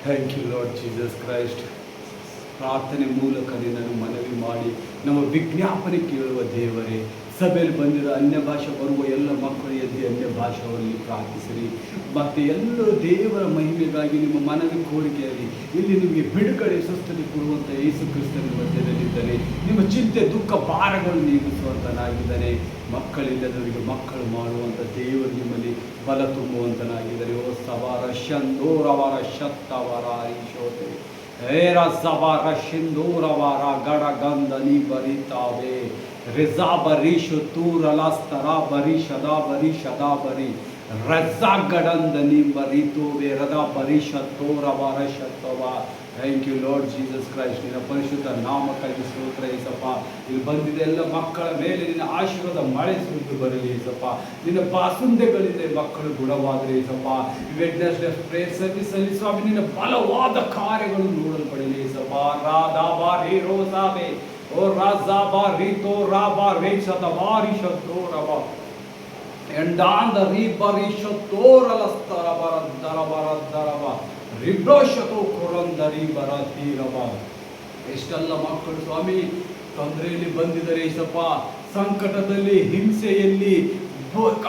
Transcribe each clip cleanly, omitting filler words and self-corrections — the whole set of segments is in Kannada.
Thank you Lord Jesus Christ. ಪ್ರಾರ್ಥನೆ ಮೂಲಕ ನಿನ್ನನ್ನು ಮನವಿ ಮಾಡಿ ನಮ್ಮ ವಿಜ್ಞಾಪನೆ ಕೇಳುವ ದೇವರೇ, ಸಭೆಯಲ್ಲಿ ಬಂದಿರೋ ಅನ್ಯ ಭಾಷೆ ಬರುವ ಎಲ್ಲ ಮಕ್ಕಳು ಎದ್ದು ಅನ್ಯ ಭಾಷೆಯವರಲ್ಲಿ ಪ್ರಾರ್ಥಿಸಿರಿ. ಮತ್ತು ಎಲ್ಲರೂ ದೇವರ ಮಹಿಮೆಗಾಗಿ ನಿಮ್ಮ ಮನವಿ ಕೋರಿಕೆಯಲ್ಲಿ ಇಲ್ಲಿ ನಿಮಗೆ ಬಿಡುಗಡೆ ಸ್ವಸ್ಥತೆ ಕೊಡುವಂಥ ಯೇಸು ಕ್ರಿಸ್ತನ ಮಧ್ಯದಲ್ಲಿದ್ದಾನೆ. ನಿಮ್ಮ ಚಿಂತೆ ದುಃಖ ಭಾರಗಳು ನೀಗಿಸುವಂತನಾಗಿದ್ದಾನೆ. ಮಕ್ಕಳಿಲ್ಲದವರಿಗೆ ಮಕ್ಕಳು ಮಾಡುವಂಥ ದೇವರು ನಿಮ್ಮಲ್ಲಿ ಬಲ ತುಂಬುವಂತನಾಗಿದ್ದಾರೆ. ಓ ಸವಾರ ಶಂದೋರವರ ಶತ್ತವರ ಈಶೋತೆ ಏರ ಸವಾರ ಶಿಂದೂರವರ ಗಡಗಂಧ ನೀ ಬರಿತಾವೆ ರಿಜಾ ಬರೀಶು ತೂರಲಸ್ತರ ಬರಿ ಶದಾ ಬರಿ ಶದಾ ಬರಿ ರಜಾ ಗಡಂದ ನೀ ಬರಿತೋವೆ ರದಾ ಬರಿ ಶತ್ತೋರವರ ಶತ್ತವ. Thank you Lord Jesus Christ. ನಿನ್ನ ಪರಿಶುದ್ಧ ನಾಮಕ್ಕಾಗಿ ಸ್ತೋತ್ರ ಏಸಪ್ಪ. ಇಲ್ಲಿ ಬಂದಿದ್ದ ಎಲ್ಲ ಮಕ್ಕಳ ಮೇಲೆ ನಿನ್ನ ಆಶೀರ್ವಾದ ಮಳೆ ಸುರಿದು ಬರಲಿ ಏಸಪ್ಪ. ನಿನ್ನ ಬಾಸುಂದೆಗಳಿಂದ ಮಕ್ಕಳು ಗುಣವಾದರೆ ಏಸಪ್ಪ. ವೆಡ್ನೆಸ್ಡೇ ಪ್ರೇಯರ್ ಸರ್ವಿಸ್ ಅಲ್ಲಿ ಸ್ವಾಮಿ ನಿನ್ನ ಬಲವಾದ ಕಾರ್ಯಗಳು ನೋಡಲ್ಪಡಲಿ ಏಸಪ್ಪ. ರಾಧಾ ರೇ ರೋಸಾವೆ ಓ ರಾಜಾ ರೀತೋ ರಾಬಾ ರೇಷದ ವಾರಿಷತ್ತೋ ರಬ ಎಂಡಾಂದ ರೀ ಬರಿಷತ್ತೋರಲಸ್ತರ ಬರ ದರ ಬರ ದರವ ರಿಬ್ರೋಷತೋ ಕೊರಂದರಿ ಬರ ತೀರವ. ಎಷ್ಟೆಲ್ಲ ಮಕ್ಕಳು ಸ್ವಾಮಿ ತೊಂದರೆಯಲ್ಲಿ ಬಂದಿದ್ದಾರೆ ಏಸಪ್ಪ. ಸಂಕಟದಲ್ಲಿ ಹಿಂಸೆಯಲ್ಲಿ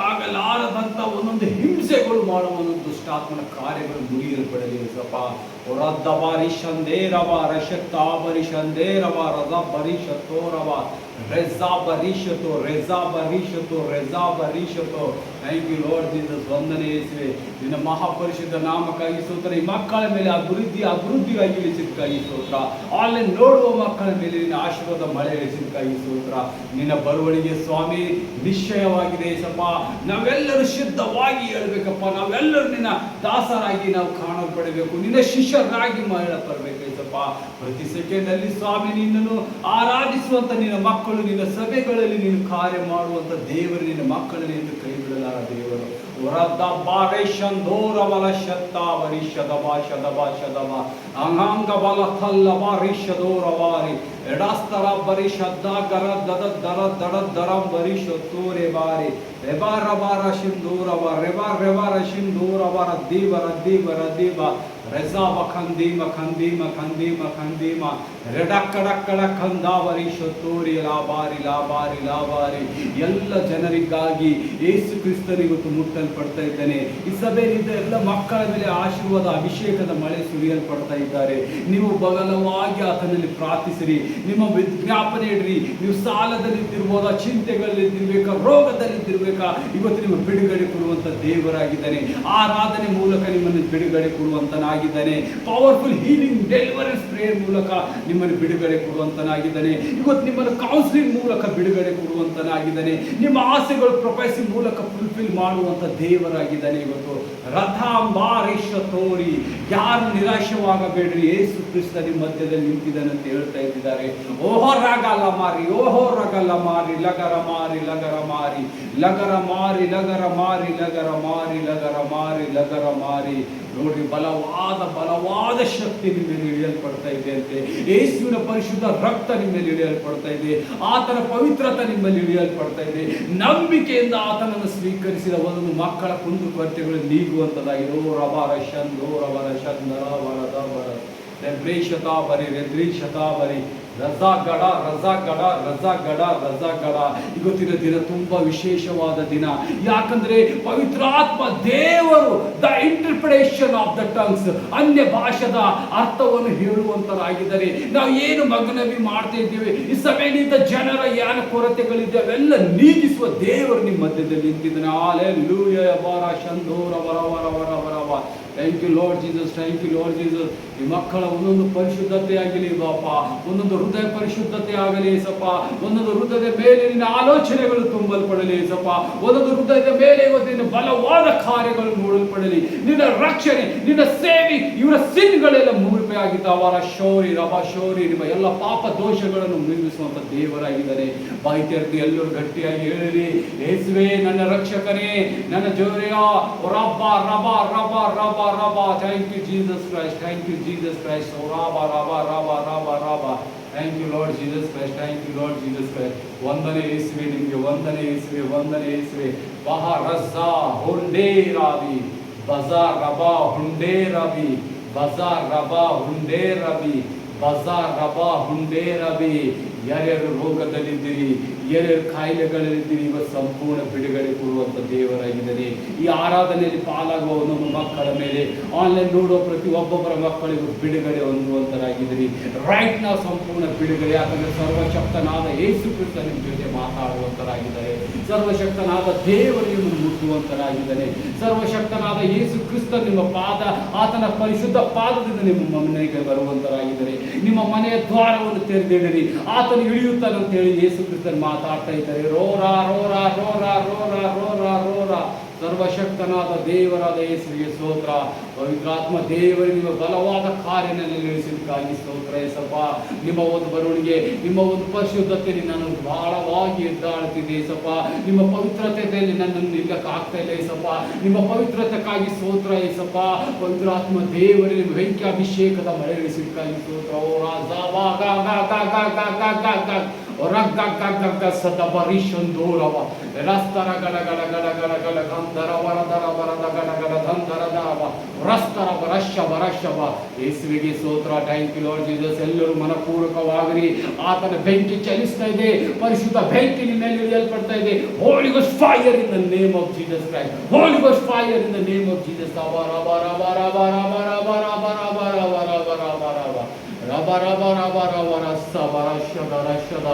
ಆಗಲಾರದಂಥ ಒಂದೊಂದು ಹಿಂಸೆಗಳು ಮಾಡುವ ಒಂದೊಂದು ದುಷ್ಟಾತ್ಮನ ಕಾರ್ಯಗಳು ಮುಗಿಯಲ್ಪಡಲಿ ಏಸಪ್ಪ. ರದ್ದ ಬಾರಿಷಂದೇರವ ರಶಕ್ತ ಬರಿಷಂದೇರವ ರಜ ಬರಿಷತೋರವ ರೆಜಾ ಬರೀಶತೋ ರೆಜಾ ಬರೀಶತೋ ರೆಜಾ ಬರೀಶತೋ. Thank you Lord Jesus. ವಂದನೆ ಯೇಸುವೆ. ನಿನ್ನ ಮಹಾಪರಿಶುದ್ಧ ನಾಮಕ್ಕಾಗಿ ಸ್ತೋತ್ರ. ಈ ಮಕ್ಕಳ ಮೇಲೆ ಅಭಿವೃದ್ಧಿಗಾಗಿ ಇಳಿಸಿದ್ದಕ್ಕಾಗಿ ಸ್ತೋತ್ರ. ಆನ್ಲೈನ್ ನೋಡುವ ಮಕ್ಕಳ ಮೇಲೆ ನಿನ್ನ ಆಶೀರ್ವಾದ ಮಳೆ ಇಳಿಸಿದ್ದಕ್ಕಾಗಿ ಸ್ತೋತ್ರ. ನಿನ್ನ ಬರುವಳಿಗೆ ಸ್ವಾಮಿ ನಿಶ್ಚಯವಾಗಿದೆ ಏಸಪ್ಪ. ನಾವೆಲ್ಲರೂ ಶುದ್ಧವಾಗಿ ಹೇಳ್ಬೇಕಪ್ಪ. ನಾವೆಲ್ಲರೂ ನಿನ್ನ ದಾಸರಾಗಿ ನಾವು ಕಾಣಲ್ಪಡಬೇಕು. ನಿನ್ನ ಶಿಷ್ಯರಾಗಿ ಮಾಡಲ್ಪಡಬೇಕು ಏಸಪ್ಪ. ಪ್ರತಿ ಸೆಕೆಂಡ್ ಅಲ್ಲಿ ಸ್ವಾಮಿ ನಿನ್ನನ್ನು ಆರಾಧಿಸುವಂತ ನಿನ್ನ ಮಕ್ಕಳು ನಿನ್ನ ಸಭೆಗಳಲ್ಲಿ ನೀನು ಕಾರ್ಯ ಮಾಡುವಂತ ದೇವರು ನಿನ್ನ ಮಕ್ಕಳಲ್ಲಿ ಎಂದು ಕೈ ಬಿಡಲಾರ ದೇವರು. ವರದಬಾರೇಶಂದೋರವಲ ಶತ್ತಾವರಿಷದವ ಶದವ ಶದವ ಅಂಗಾಂಗ ಬಲ ಥಲ್ಲವ ರಿಷದೋರವಾರಿ ಎಡಾಸ್ತರ ಬರಿ ಶದ್ದ ಗರ ದದ ದರ ದಡ ದರಂ ಬರಿಷತ್ತೋರೆ ಬಾರಿ ರೆಬಾರ ಬಾರ ಶಿಂದೂರವ ರೆಬಾ ರೆಬಾರ ಶಿಂದೂರವರ ದೀವರ ದೀವರ ದೀವ ರೆಜಾವ ಖಂದೀಮ ಖಂದೀಮ ಖಂದೀಮ ಖಂದೀಮ ರೆಡಕ್ಕಡಕ್ಕಡ ಖಂದಾವರಿ ಶತ್ತೋರಿ ಲಾಬಾರಿ ಲಾಬಾರಿ ಲಾಬಾರಿ. ಎಲ್ಲ ಜನರಿಗಾಗಿ ಯೇಸು ಕ್ರಿಸ್ತನಿಗೊತ್ತು ಮುಟ್ಟಲ್ಪಡ್ತಾ ಇದ್ದಾನೆ. ಈ ಸಭೆಯಲ್ಲಿದ್ದ ಎಲ್ಲ ಮಕ್ಕಳ ಮೇಲೆ ಆಶೀರ್ವಾದ ಅಭಿಷೇಕದ ಮಳೆ ಸುರಿಯಲ್ಪಡ್ತಾ ಇದ್ದಾರೆ. ನೀವು ಬಗಲವಾಗಿ ಆತನಲ್ಲಿ ಪ್ರಾರ್ಥಿಸಿರಿ. ನಿಮ್ಮ ವಿಜ್ಞಾಪನೆ ಇಡ್ರಿ. ನೀವು ಸಾಲದಲ್ಲಿದ್ದಿರ್ಬೋದಾ, ಚಿಂತೆಗಳಲ್ಲಿದ್ದಿರ್ಬೇಕಾ, ರೋಗದಲ್ಲಿದ್ದಿರ್ಬೇಕಾ, ಇವತ್ತು ನೀವು ಬಿಡುಗಡೆ ಕೊಡುವಂತ ದೇವರಾಗಿದ್ದಾನೆ. ಆರಾಧನೆ ಮೂಲಕ ನಿಮ್ಮನ್ನು ಬಿಡುಗಡೆ ಕೊಡುವಂತನಾಗಿದ್ದಾನೆ. ಪವರ್ಫುಲ್ ಹೀಲಿಂಗ್ ಡೆಲಿವರೆನ್ಸ್ ಪ್ರೇಯರ್ ಮೂಲಕ ನಿಮ್ಮನ್ನು ಬಿಡುಗಡೆ ಕೊಡುವಂತನಾಗಿದ್ದಾನೆ. ಇವತ್ತು ನಿಮ್ಮನ್ನು ಕೌನ್ಸಿಲಿಂಗ್ ಮೂಲಕ ಬಿಡುಗಡೆ ಕೊಡುವಂತನಾಗಿದ್ದಾನೆ. ನಿಮ್ಮ ಆಸೆಗಳು ಪ್ರೊಫೆಸಿ ಮೂಲಕ ಫುಲ್ಫಿಲ್ ಮಾಡುವಂತ ದೇವರಾಗಿದ್ದಾನೆ. ಇವತ್ತು ರಥಾಂಬಾರೀಶ ತೋರಿ ಯಾರು ನಿರಾಶವಾಗಬೇಡ್ರಿ. ಯೇಸು ಕ್ರಿಸ್ತ ನಿಮ್ಮ ಮಧ್ಯದಲ್ಲಿ ನಿಂತಿದ್ದಾನೆ ಅಂತ ಹೇಳ್ತಾ ಇದ್ದಾರೆ. ಓಹೋ ರಗಲ ಮಾರಿ ಓಹೋ ರಗಲ ಮಾರಿ ಲಗರ ಮಾರಿ ಲಗರ ಮಾರಿ ಲಗರ ಮಾರಿ ಲಗರ ಮಾರಿ ಲಗರ ಮಾರಿ ಲಗರ ಮಾರಿ ಲಗರ ಮಾರಿ. ನೋಡ್ರಿ, ಬಲವಾದ ಶಕ್ತಿ ನಿಮ್ಮ ಮೇಲೆ ಇಳಿಯಲ್ಪಡ್ತಾ ಇದೆ ಅಂತೆ. ಯೇಸುವಿನ ಪರಿಶುದ್ಧ ರಕ್ತ ನಿಮ್ಮ ಮೇಲೆ ಇಳಿಯಲ್ಪಡ್ತಾ ಇದೆ. ಆತನ ಪವಿತ್ರತೆ ನಿಮ್ಮಲ್ಲಿ ಇಳಿಯಲ್ಪಡ್ತಾ ಇದೆ. ನಂಬಿಕೆಯಿಂದ ಆತನನ್ನು ಸ್ವೀಕರಿಸಿದ ಒಂದು ಮಕ್ಕಳ ಕುಂದು ಕೊರತೆಗಳು ನೀಗುವಂತದಾಗಿದೆ. ಓ ರಬಾರ ಶಂದೋ ರಬರ ಶಂದರ ವರದ ವರ ರೆಬ್ರೇಶತಾಬರಿ ರೆದ್ರೀಶತಾಬರಿ ರಜಾಗಡ ರಜಾಗಡ ರಜಾಗಡ ರಜಾಗಡ. ಇವತ್ತಿನ ದಿನ ತುಂಬಾ ವಿಶೇಷವಾದ ದಿನ. ಯಾಕಂದ್ರೆ ಪವಿತ್ರಾತ್ಮ ದೇವರು the interpretation of the tongues, ಅನ್ಯ ಭಾಷೆದ ಅರ್ಥವನ್ನು ಹೇಳುವಂತರಾಗಿದ್ದಾರೆ. ನಾವು ಏನು ಮಗನವಿ ಮಾಡ್ತಾ ಇದ್ದೇವೆ, ಈ ಸಭೆಯಿಂದ ಜನರ ಯಾನ ಕೊರತೆಗಳಿದೆ ಅವೆಲ್ಲ ನೀಗಿಸುವ ದೇವರು ನಿಮ್ಮ ಮಧ್ಯದಲ್ಲಿ ನಿಂತಿದ್ದಾನೆ. ಹಲ್ಲೆಲೂಯಾ ಬಾರ ಶಂದೋರ ವರ ವರ ವರ ವರ ವ. Thank you Lord Jesus. Thank you Lord Jesus. ಈ ಮಕ್ಕಳ ಒಂದೊಂದು ಪರಿಶುದ್ಧತೆ ಆಗಲಿ ಬಾಪ, ಒಂದೊಂದು ಹೃದಯ ಪರಿಶುದ್ಧತೆ ಆಗಲಿ ಏಸಪ್ಪ. ಒಂದೊಂದು ಹೃದಯದ ಮೇಲೆ ನಿನ್ನ ಆಲೋಚನೆಗಳು ತುಂಬಲ್ಪಡಲಿ ಏಸಪ್ಪ. ಒಂದೊಂದು ಹೃದಯದ ಮೇಲೆ ಇವತ್ತಿನ ಬಲವಾದ ಕಾರ್ಯಗಳು ನೋಡಲ್ಪಡಲಿ. ನಿನ್ನ ರಕ್ಷಣೆ, ನಿನ್ನ ಸೇವೆ, ಇವರ ಸಿನ್ಗಳೆಲ್ಲ ಮುಗುಳ್ಪೆ ಆಗಿದ್ದಾವರ ಶೌರಿ ರಬ ಶೌರಿ. ನಿಮ್ಮ ಎಲ್ಲ ಪಾಪ ದೋಷಗಳನ್ನು ಮುಗಿಸುವಂತ ದೇವರಾಗಿದ್ದಾನೆ. ಬಾಯಿತೆರೆದು ಎಲ್ಲರೂ ಗಟ್ಟಿಯಾಗಿ ಹೇಳಲಿ, ಯೇಸುವೇ ನನ್ನ ರಕ್ಷಕನೇ, ನನ್ನ ಜೋರಿಯ ರಬ್ಬ ರಬ ರಬ ರಬ ರಬ. Thank you Jesus Christ. Thank you Jesus Christ. ರಬ ರಬ ರಬ ರಬ ರಬ. Thank you Lord Jesus Christ. Thank you Lord Jesus Christ. ವಂದನೆ ಯೇಸುವೆ ನಿಮಗೆ, ವಂದನೆ ಯೇಸುವೆ, ವಂದನೆ ಯೇಸುವೆ. ಬಹ ರಜಾ ಹುಂಡೇ ರಾವಿ ಬಜಾ ರಬಾ ಹುಂಡೇ ರವಿ ಬಜಾರ್ ರಬಾ ಹುಂಡೇ ರಬಿ, ಬಜಾರ್ ರಬಾ ಹುಂಡೇ ರಬಿ. ಯಾರ್ಯಾರು ರೋಗದಲ್ಲಿದ್ದೀರಿ, ಯಾರ್ಯಾರು ಕಾಯಿಲೆಗಳಲ್ಲಿದ್ದೀರಿ, ಇವತ್ತು ಸಂಪೂರ್ಣ ಬಿಡುಗಡೆ ಕೊಡುವಂಥ ದೇವರಾಗಿದ್ದಾರೆ. ಈ ಆರಾಧನೆಯಲ್ಲಿ ಪಾಲಾಗುವ ಒಂದೊಂದು ಮಕ್ಕಳ ಮೇಲೆ, ಆನ್ಲೈನ್ ನೋಡುವ ಪ್ರತಿ ಒಬ್ಬೊಬ್ಬರ ಮಕ್ಕಳಿಗೂ ಬಿಡುಗಡೆ ಹೊಂದುವಂತರಾಗಿದ್ದೀರಿ. ರೈಟ್ ನಾವು ಸಂಪೂರ್ಣ ಬಿಡುಗಡೆ, ಯಾಕಂದರೆ ಸರ್ವಶಕ್ತನಾದ ಯೇಸು ಕ್ರಿಸ್ತ ನಿಮ್ಮ ಜೊತೆ ಮಾತಾಡುವಂತರಾಗಿದ್ದಾರೆ. ಸರ್ವಶಕ್ತನಾದ ದೇವರು ನಿಮ್ಮನ್ನು ಮುಟ್ಟುವಂತರಾಗಿದ್ದಾನೆ. ಸರ್ವಶಕ್ತನಾದ ಯೇಸು ಕ್ರಿಸ್ತ ನಿಮ್ಮ ಪಾದ, ಆತನ ಪರಿಶುದ್ಧ ಪಾದದಿಂದ ನಿಮ್ಮ ಮನೆಗೆ ಬರುವಂತರಾಗಿದ್ದಾರೆ. ನಿಮ್ಮ ಮನೆಯ ದ್ವಾರವನ್ನು ತೆರೆದಿಡಿರಿ, ಆತನು ಇಳಿಯುತ್ತಾನಂತ ಹೇಳಿ ಯೇಸು ಕ್ರಿಸ್ತನ್ ಮಾತಾಡ್ತಾ ಇದ್ದಾರೆ. ರೋರಾ ರೋರಾ ರೋರಾ ರೋರಾ ರೋರಾ ರೋರಾ. ಸರ್ವಶಕ್ತನಾದ ದೇವರಾದ ಯೇಸುವಿಗೆ ಸ್ತೋತ್ರ. ಪವಿತ್ರಾತ್ಮ ದೇವರಿಗೆ ನಿಮ್ಮ ಬಲವಾದ ಕಾರ್ಯನಲ್ಲಿ ನಡೆಸಿದ್ದಕ್ಕಾಗಿ ಸ್ತೋತ್ರ ಏಸಪ್ಪ. ನಿಮ್ಮ ಒಂದು ಬರುವಣಿಗೆ, ನಿಮ್ಮ ಒಂದು ಪರಿಶುದ್ಧತೆಯಲ್ಲಿ ನನ್ನನ್ನು ಬಹಳವಾಗಿ ಎದ್ದಾಡುತ್ತಿದೆ ಏಸಪ್ಪ. ನಿಮ್ಮ ಪವಿತ್ರತೆಯಲ್ಲಿ ನನ್ನನ್ನು ನಿಲ್ಲಕ್ಕಾಗ್ತಾ ಇಲ್ಲ ಏಸಪ್ಪ. ನಿಮ್ಮ ಪವಿತ್ರತೆಗಾಗಿ ಸ್ತೋತ್ರ ಏಸಪ್ಪ. ಪವಿತ್ರಾತ್ಮ ದೇವರಿಗೆ ನಿಮ್ಮ ಬೆಂಕಿ ಅಭಿಷೇಕದ ಮಳೆ ಇಳಿಸಿದ್ದಕ್ಕಾಗಿ ಸ್ತೋತ್ರ. ಓ ರಾಜ ಸದಬರಿಷಂದೂರವ ರಸ್ತರ ಗಡ ಗಡ ಗಡ ಗಡ ಗಡ ಗಂಧರ ವರದರ ವರದ ಗಡ ಗಡ ಧಂಧರ ದರವ ರಸ್ತರ ವರಶವ ವರಶವ. ಯೇಸುವಿಗೆ ಸ್ತೋತ್ರ. Thank you Lord Jesus. ಎಲ್ಲರೂ ಮನಪೂರ್ವಕವಾಗಿರಿ. ಆತನ ಬೆಂಕಿ ಚಲಿಸ್ತಾ ಇದೆ, ಪರಿಶುದ್ಧ ಬೆಂಕಿ ನಿಮ್ಮ ಮೇಲೆ ಇಳಿಯಲ್ಪಡ್ತಾ ಇದೆ. Holy Ghost fire in the name of Jesus Christ. Holy Ghost fire in the name of Jesus. ರಬ ರಬ ರಬ ರಬ ರಬ ರಬ ರಬ ರಬ ರಬ ರಬ ರಬ ರಬ ರಬ ರಬ ರಬ ರಬ ರಸ ವರಶದ ರಶದ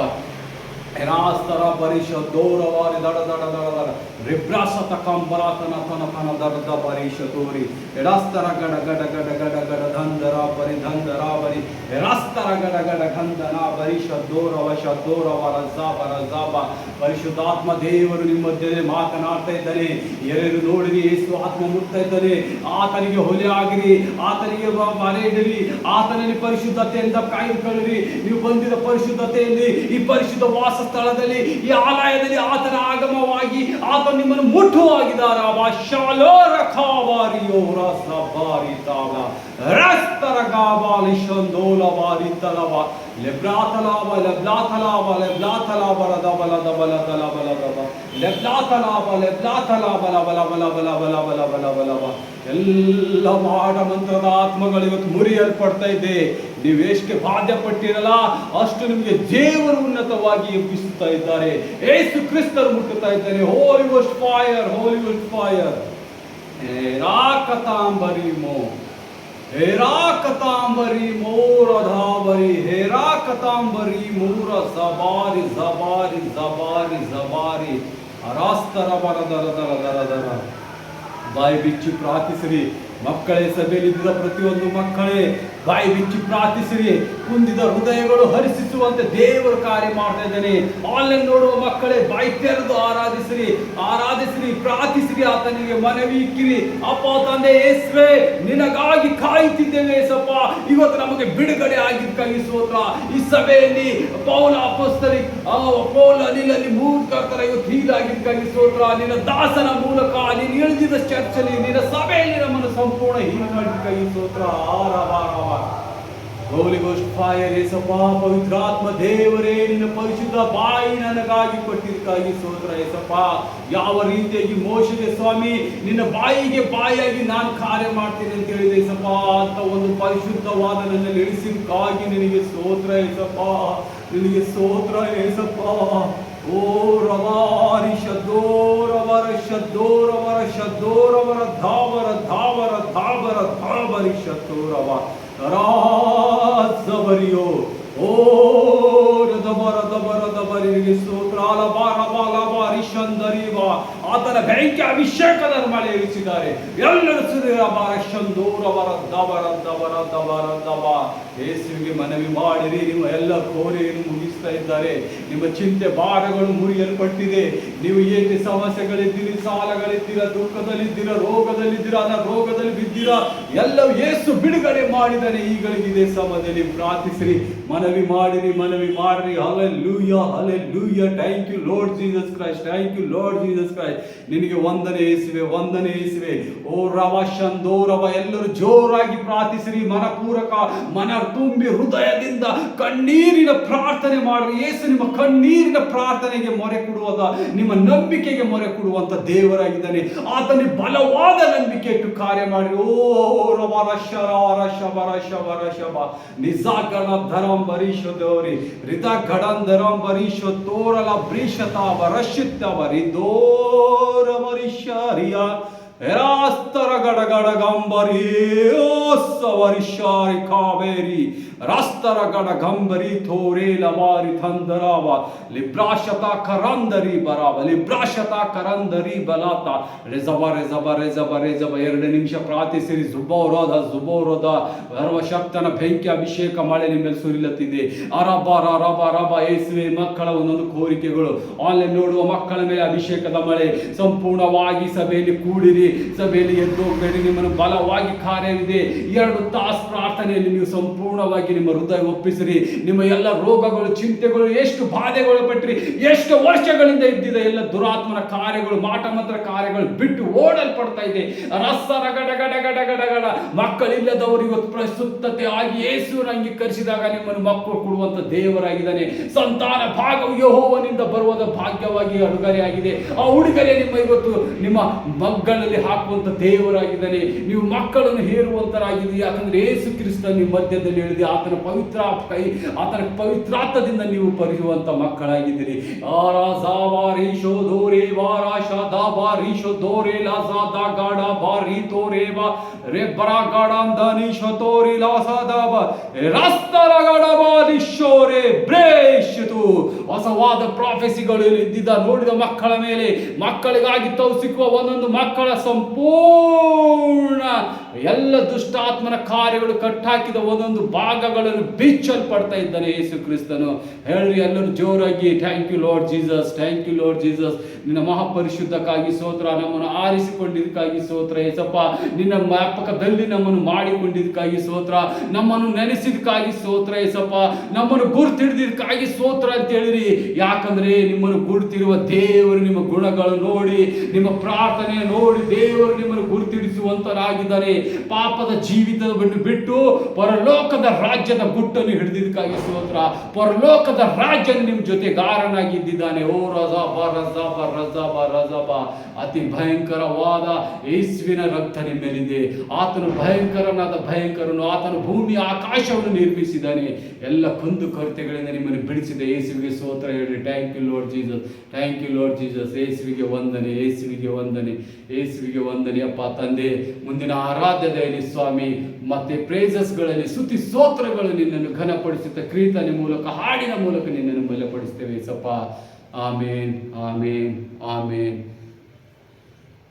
ರಾಸ್ತರ ಪರಿಷ ದೌರವಾರಿ ದಡ ದಡ ದಡ ದಡ ರಿಬ್ರಾಸತ ಕಂಬರಾತನ ತನ ತನ ದರ್ದ ಪರಿಷ ತೋರಿ ರಾಸ್ತರ ಗಡ ಗಡ ಗಡ ಗಡ ಗಡ ಧಂದರ ಬರಿ ಧಂದರ ಬರಿ ರಾಸ್ತರ ಗಡ ಗಡ ಗಂಧನ ಪರಿಷ ದೌರವಶ ದೌರವರ ಜಾಬರ ಜಾಬ. ಪರಿಶುದ್ಧಾತ್ಮ ದೇವರು ನಿಮ್ಮ ಮಧ್ಯೆ ಮಾತನಾಡ್ತಾ ಇದ್ದಾನೆ. ಎಲ್ಲರೂ ನೋಡಿರಿ, ಯೇಸು ಆತ್ಮ ಮುಟ್ತಾ ಇದ್ದಾನೆ. ಆತನಿಗೆ ಹೊಲೆ ಆಗಿರಿ, ಆತನಿಗೆ ಮರೆ ಇಡಿರಿ, ಆತನಲ್ಲಿ ಪರಿಶುದ್ಧತೆಯಿಂದ ಕಾಯ್ದುಕೊಳ್ಳಿರಿ. ನೀವು ಬಂದಿದ ಪರಿಶುದ್ಧತೆಯಲ್ಲಿ, ಈ ಪರಿಶುದ್ಧ ವಾಸ ಸ್ಥಳದಲ್ಲಿ, ಈ ಆಲಯದಲ್ಲಿ ಆತನ ಆಗಮವಾಗಿ ಆತ ನಿಮ್ಮನ್ನು ಮುಟ್ಟುವಾಗಿದ್ದಾರ. ಎಲ್ಲ ಮಾಡ ಮಂತ್ರದ ಆತ್ಮಗಳು ಇವತ್ತು ಮುರಿಯಲ್ಪಡ್ತಾ ಇದೆ. ನೀವು ಎಷ್ಟು ಬಾಧ್ಯ ಪಟ್ಟಿರಲ್ಲ ಅಷ್ಟು ನಿಮಗೆ ದೇವರು ಉನ್ನತವಾಗಿ ಎಬ್ಬಿಸುತ್ತಾ ಇದ್ದಾರೆ. ಯೇಸು ಕ್ರಿಸ್ತರು ಮುಟ್ಟುತ್ತಾ ಇದ್ದಾರೆ. ಹೋಲಿ ಗೋಸ್ಟ್ ಫೈರ್, ಹೋಲಿ ಗೋಸ್ಟ್ ಫೈರ್. ಹೇರಾಕತಾಂಬರಿ ಮೋ, ಹೇರಾಕತಾಂಬರಿ ಮೋರಧಾಬರಿ, ಹೇರಾಕತಾಂಬರಿ ಮೂರ ಜಬಾರಿ ಜಬಾರಿ ಜಬಾರಿ ಜಬಾರಿ. ಅರಾಸ್ತರ ಬರದರ ದರ ದರ ದರ. ಬಾಯಿ ಬಿಚ್ಚಿ ಪ್ರಾರ್ಥಿಸಿರಿ ಮಕ್ಕಳೇ. ಸಭೆಯಲ್ಲಿದ್ದ ಪ್ರತಿಯೊಂದು ಮಕ್ಕಳೇ ಬಾಯಿ ಬಿಚ್ಚಿ ಪ್ರಾರ್ಥಿಸಿರಿ. ಕುಂದಿದ ಹೃದಯಗಳು ಹರಿಸಿಸುವಂತೆ ದೇವರು ಕಾರ್ಯ ಮಾಡ್ತಾ ಇದ್ದಾನೆ. ಆನ್ಲೈನ್ ನೋಡುವ ಮಕ್ಕಳೇ ಬಾಯಿ ತೆರೆದು ಆರಾಧಿಸಿರಿ, ಆರಾಧಿಸಿರಿ, ಪ್ರಾರ್ಥಿಸಿರಿ, ಆತನಿಗೆ ಮನವಿ ಇಕ್ಕಿರಿ. ಅಪ್ಪ ತಂದೆ ಯೇಸುವೇ, ನಿನಗಾಗಿ ಕಾಯುತ್ತಿದ್ದೇವೆ ಏಸಪ್ಪ. ಇವತ್ತು ನಮಗೆ ಬಿಡುಗಡೆ ಆಗಿದ್ದಕ್ಕಾಗಿ ಸ್ತೋತ್ರ. ಈ ಸಭೆಯಲ್ಲಿ ಪೌಲ ಅಪೊಸ್ತಲಿ ಪೌಲ ನೀನಲ್ಲಿ ಮೂರ್ಖರ ಇವತ್ತು ಹೀಲಾಗಿದ್ದಕ್ಕಾಗಿ ಸ್ತೋತ್ರ. ನಿನ್ನ ದಾಸನ ಮೂಲಕ ನೀನು ಇಳಿದಿದ್ದ ಚರ್ಚಲ್ಲಿ, ನಿನ್ನ ಸಭೆಯಲ್ಲಿ ನಮ್ಮನ್ನು ಸಂಪೂರ್ಣ ಹೀಲ್ ಮಾಡಿದ್ದಕ್ಕಾಗಿ ಸ್ತೋತ್ರ. ಹೋಲಿ ಗೋಸ್ಟ್ ಫೈರ್ ಏಸಪ್ಪ. ಪವಿತ್ರಾತ್ಮ ದೇವರೇ, ನಿನ್ನ ಪರಿಶುದ್ಧ ಬಾಯಿ ನನಗಾಗಿ ಕೊಟ್ಟಿದ್ದಕ್ಕಾಗಿ ಸ್ತೋತ್ರ ಏಸಪ್ಪ. ಯಾವ ರೀತಿಯಾಗಿ ಮೋಶೆಗೆ ಸ್ವಾಮಿ ನಿನ್ನ ಬಾಯಿಗೆ ಬಾಯಿಯಾಗಿ ನಾನು ಕಾರ್ಯ ಮಾಡ್ತೀನಿ ಅಂತ ಹೇಳಿದೆ ಏಸಪ್ಪ, ಅಂತ ಒಂದು ಪರಿಶುದ್ಧವಾದ ನನ್ನಲ್ಲಿ ಇಳಿಸಿದ್ದಕ್ಕಾಗಿ ನಿನಗೆ ಸ್ತೋತ್ರ ಏಸಪ್ಪ, ನಿನಗೆ ಸ್ತೋತ್ರ ಏಸಪ್ಪ. ಓ ರವಾರಿ ಶದ್ದೋರವರ ಶದ್ದೋರವರ ಶದ್ದೋರವರ ಧಾವರ ಧಾವರ ಧಾವರ ಧಾವರಿ ಶದ್ದೋರವ ರಾಜಬರಿಯೋ. ಓ ದಬರ ದಬರ ದಬರಿಗೆ ಸ್ತೋತ್ರ. ಲಬಾರಿ ಶಂದರಿವ. ಆತನ ಬೆಂಕಿ ಅಭಿಷೇಕದ ಮಳೆ ಇರಿಸಿದ್ದಾರೆ. ಎಲ್ಲರೂ ಸುರಬಾರಶಂದೂರವರ ದಬರ ದಬರ ದಬರ ದಬ. ಯೇಸುವಿಗೆ ಮನವಿ ಮಾಡಿರಿ. ನಿಮ್ಮ ಎಲ್ಲ ಕೋರೆಯನ್ನು ಮುಗಿಸ್ತಾ ಇದ್ದಾರೆ. ನಿಮ್ಮ ಚಿಂತೆ ಭಾರಗಳು ಮುರಿಯಲ್ಪಟ್ಟಿದೆ. ನೀವು ಏಕೆ ಸಮಸ್ಯೆಗಳಿದ್ದೀರಿ, ಸಾಲಗಳಿದ್ದೀರಾ, ದುಃಖದಲ್ಲಿದ್ದೀರಾ, ರೋಗದಲ್ಲಿದ್ದೀರಾ, ರೋಗದಲ್ಲಿ ಬಿದ್ದೀರಾ, ಎಲ್ಲವೂ ಯೇಸು ಬಿಡುಗಡೆ ಮಾಡಿದರೆ ಈಗಳಿಗಿದೆ ಸಮಯದಲ್ಲಿ ಪ್ರಾರ್ಥಿಸಿರಿ, ಮನವಿ ಮಾಡಿರಿ, ಮನವಿ ಮಾಡಿರಿ. Hallelujah, hallelujah. Thank you Lord Jesus Christ, thank you Lord Jesus Christ. ನಿನಗೆ ವಂದನೆ ಯೇಸುವೆ, ವಂದನೆ ಯೇಸುವೆ. ಓ ರವ ಶಂದೋರವ, ಎಲ್ಲರೂ ಜೋರಾಗಿ ಪ್ರಾರ್ಥಿಸಿರಿ, ಮನಪೂರ್ವಕ ಮನ ತುಂಬಿ ಹೃದಯದಿಂದ ಕಣ್ಣೀರಿನ ಪ್ರಾರ್ಥನೆ ಮಾಡಿರಿ. ಯೇಸು ನಿಮ್ಮ ಕಣ್ಣೀರಿನ ಪ್ರಾರ್ಥನೆಗೆ ಮೊರೆ ಕೊಡುವಾಗ, ನಿಮ್ಮ ನಂಬಿಕೆಗೆ ಮೊರೆ ಕೊಡುವಂತ ದೇವರಾಗಿದ್ದಾನೆ. ಆತನಿಗೆ ಬಲವಾದ ನಂಬಿಕೆ ಇಟ್ಟು ಕಾರ್ಯ ಮಾಡಿ. ಓ ರವರ ಶರವರ ಶಬರ ಶಬರ ಶಬ ನಿಜಾಗಣ ಧರಂ ಬರೀಶೋದವರಿ ರಿತ ಘಡಂಧರಂ ಬರೀಶೋ ತೋರಲ ಬ್ರೀಶತಾವ ರಶಿತ್ತವರಿ ದೋರ ಮರಿಷಾರಿಯ ಎರಾಸ್ತರ ಗಡಗಡ ಗಂಬರಿ ಓಸವರಿಷಾರಿ ಕಾವೇರಿ ರಾಸ್ತರ ಗಡ ಗಂಬರಿ ಥೋರೇ ಲವಾರಿ ಥಂದರಾವ ಲಿಬ್ರಾಶತ ಕರಂದರಿ ಬರಾವ ಲಿಬ್ರಾಶತ ಕರಂದರಿ ಬಲಾತ ರೆಜಬ ರೆಜಬ ರೆಜಬ ರೆಜಬ. 2 ನಿಮಿಷ ಪ್ರಾರ್ಥಿಸಿರಿ. ಜುಬೋರೋಧ ಜುಬೋರೋಧ ಸರ್ವಶಕ್ತನ ಬೆಂಕಿ ಅಭಿಷೇಕ ಮಳೆ ನಿಮ್ಮೆಲ್ಲಿ ಸುರಿಲತ್ತಿದೆ. ಅರಬ ರಬ ರಬ ಯೇಸುವೆ, ಮಕ್ಕಳ ಒಂದೊಂದು ಕೋರಿಕೆಗಳು ಆನ್ಲೈನ್ ನೋಡುವ ಮಕ್ಕಳ ಮೇಲೆ ಅಭಿಷೇಕದ ಮಳೆ ಸಂಪೂರ್ಣವಾಗಿ. ಸಭೆಯಲ್ಲಿ ಕೂಡಿರಿ, ಸಭೆಯಲ್ಲಿ ಎದ್ದು ಹೋಗಬೇಡಿ. ನಿಮ್ಮನ್ನು ಬಲವಾಗಿ ಕಾರ್ಯವಿದೆ. 2 ತಾಸು ಪ್ರಾರ್ಥನೆಯಲ್ಲಿ ನೀವು ಸಂಪೂರ್ಣವಾಗಿ ನಿಮ್ಮ ಹೃದಯ ಒಪ್ಪಿಸಿರಿ. ನಿಮ್ಮ ಎಲ್ಲ ರೋಗಗಳು, ಚಿಂತೆಗಳು, ಎಷ್ಟು ಬಾಧೆಗಳು ಪಟ್ಟಿರಿ, ಎಷ್ಟು ವರ್ಷಗಳಿಂದ ಇದ್ದಿದೆ ಎಲ್ಲ ದುರಾತ್ಮನ ಕಾರ್ಯಗಳು, ಮಾಟ ಮಂತ್ರ ಕಾರ್ಯಗಳು ಬಿಟ್ಟು ಓಡಲ್ಪಡ್ತಾ ಇದೆ. ರಸ್ತರ ಗಡ ಗಡ ಗಡ ಗಡ ಗಡ ಮಕ್ಕಳಿಲ್ಲದವರು ಇವತ್ತು ಪ್ರಸ್ತುತತೆ ಆಗಿ ಯೇಸುವನ್ನು ಅಂಗೀಕರಿಸಿದಾಗ ನಿಮ್ಮನ್ನು ಮಕ್ಕಳು ಕೊಡುವಂತ ದೇವರಾಗಿದ್ದಾನೆ. ಸಂತಾನ ಭಾಗವು ಯೆಹೋವನಿಂದ ಬರುವುದ ಭಾಗ್ಯವಾಗಿ ಉಡುಗೊರೆಯಾಗಿದೆ. ಆ ಉಡುಗೊರೆ ನಿಮ್ಮ ಇವತ್ತು ನಿಮ್ಮ ಮಕ್ಕಳಲ್ಲಿ ಹಾಕುವಂತ ದೇವರಾಗಿದ್ದಾನೆ. ನೀವು ಮಕ್ಕಳನ್ನು ಹೇರುವಂತರಾಗಿದೆ. ಯಾಕಂದ್ರೆ ಯೇಸು ಕ್ರಿಸ್ತ ನಿಮ್ಮ ಮಧ್ಯದಲ್ಲಿ ಹೇಳಿದೆ, ಆತನ ಪವಿತ್ರಾತ್ಮದಿಂದ ನೀವು ಪರಿಸುವಂತ ಮಕ್ಕಳಾಗಿದ್ದೀರಿ. ಹೊಸವಾದ ಪ್ರಾಫೆಸಿಗಳು ಇದ್ದಿದ್ದ ನೋಡಿದ ಮಕ್ಕಳ ಮೇಲೆ, ಮಕ್ಕಳಿಗಾಗಿ ತೌಸಿಕುವ ಒಂದೊಂದು ಮಕ್ಕಳ ಸಂಪೂರ್ಣ ಎಲ್ಲ ದುಷ್ಟಾತ್ಮನ ಕಾರ್ಯಗಳು ಕಟ್ಟಾಕಿದ ಒಂದೊಂದು ಭಾಗಗಳನ್ನು ಬಿಚ್ಚಲ್ಪಡ್ತಾ ಇದ್ದಾನೆ ಯೇಸು ಕ್ರಿಸ್ತನು. ಹೇಳ್ರಿ ಎಲ್ಲರೂ ಜೋರಾಗಿ, thank you Lord Jesus, thank you Lord Jesus. ನಿನ್ನ ಮಹಾಪರಿಶುದ್ಧಕ್ಕಾಗಿ ಸ್ತೋತ್ರ, ನಮ್ಮನ್ನು ಆರಿಸಿಕೊಂಡಿದ್ದಕ್ಕಾಗಿ ಸ್ತೋತ್ರ ಏಸಪ್ಪ. ನಿನ್ನ ಜ್ಞಾಪಕದಲ್ಲಿ ನಮ್ಮನ್ನು ಮಾಡಿಕೊಂಡಿದ್ದಕ್ಕಾಗಿ ಸ್ತೋತ್ರ, ನಮ್ಮನ್ನು ನೆನೆಸಿದಕ್ಕಾಗಿ ಸ್ತೋತ್ರ ಏಸಪ್ಪ. ನಮ್ಮನ್ನು ಗುರುತಿಡಿದಕ್ಕಾಗಿ ಸ್ತೋತ್ರ ಅಂತ ಹೇಳಿರಿ. ಯಾಕಂದ್ರೆ ನಿಮ್ಮನ್ನು ಗುರುತಿರುವ ದೇವರು ನಿಮ್ಮ ಗುಣಗಳು ನೋಡಿ, ನಿಮ್ಮ ಪ್ರಾರ್ಥನೆ ನೋಡಿ ದೇವರು ನಿಮ್ಮನ್ನು ಗುರುತಿಡಿಸುವಂತರಾಗಿದ್ದಾರೆ. ಪಾಪದ ಜೀವಿತವನ್ನು ಬಿಟ್ಟು ಪರಲೋಕದ ರಾಜ್ಯದ ಗುಟ್ಟನ್ನು ಹಿಡಿದಿದ್ದಕ್ಕಾಗಿ ಸ್ತೋತ್ರ. ಪರಲೋಕದ ರಾಜ್ಯ ನಿಮ್ಮ ಜೊತೆಗಾರನಾಗಿದ್ದಾನೆ. ಓ ರಜಬ ರಜಬ ರಜಬ ರಜಬ. ಅತಿ ಭಯಂಕರವಾದ ಯೇಸುವಿನ ರಕ್ತ ನಿಮ್ಮೇಲಿದೆ. ಆತನು ಭಯಂಕರನು. ಆತನು ಭೂಮಿ ಆಕಾಶವನ್ನು ನಿರ್ಮಿಸಿದ್ದಾನೆ. ಎಲ್ಲ ಕುಂದು ಕೊರತೆಗಳಿಂದ ನಿಮ್ಮನ್ನು ಬಿಡಿಸಿದ ಯೇಸುವಿಗೆ ಸ್ತೋತ್ರ ಹೇಳಿ. Thank you Lord Jesus, thank you Lord Jesus. ಯೇಸುವಿಗೆ ವಂದನೆ, ಯೇಸುವಿಗೆ ವಂದನೆ, ಯೇಸುವಿಗೆ ವಂದನೆ. ಅಪ್ಪ ತಂದೆ, ಮುಂದಿನ ಆರಾಧ್ಯದಲ್ಲಿ ಸ್ವಾಮಿ ಮತ್ತೆ ಪ್ರೇಸಸ್ಗಳಲ್ಲಿ ಸ್ತುತಿ ಸ್ತೋತ್ರಗಳು ನಿನ್ನನ್ನು ಘನಪಡಿಸುತ್ತ ಕೀರ್ತನೆ ಮೂಲಕ, ಹಾಡಿನ ಮೂಲಕ ನಿನ್ನನ್ನು ಬಲಪಡಿಸ್ತೇವೆ ಸಪ್ಪ. ಆಮೇನ್, ಆಮೇನ್, ಆಮೇನ್.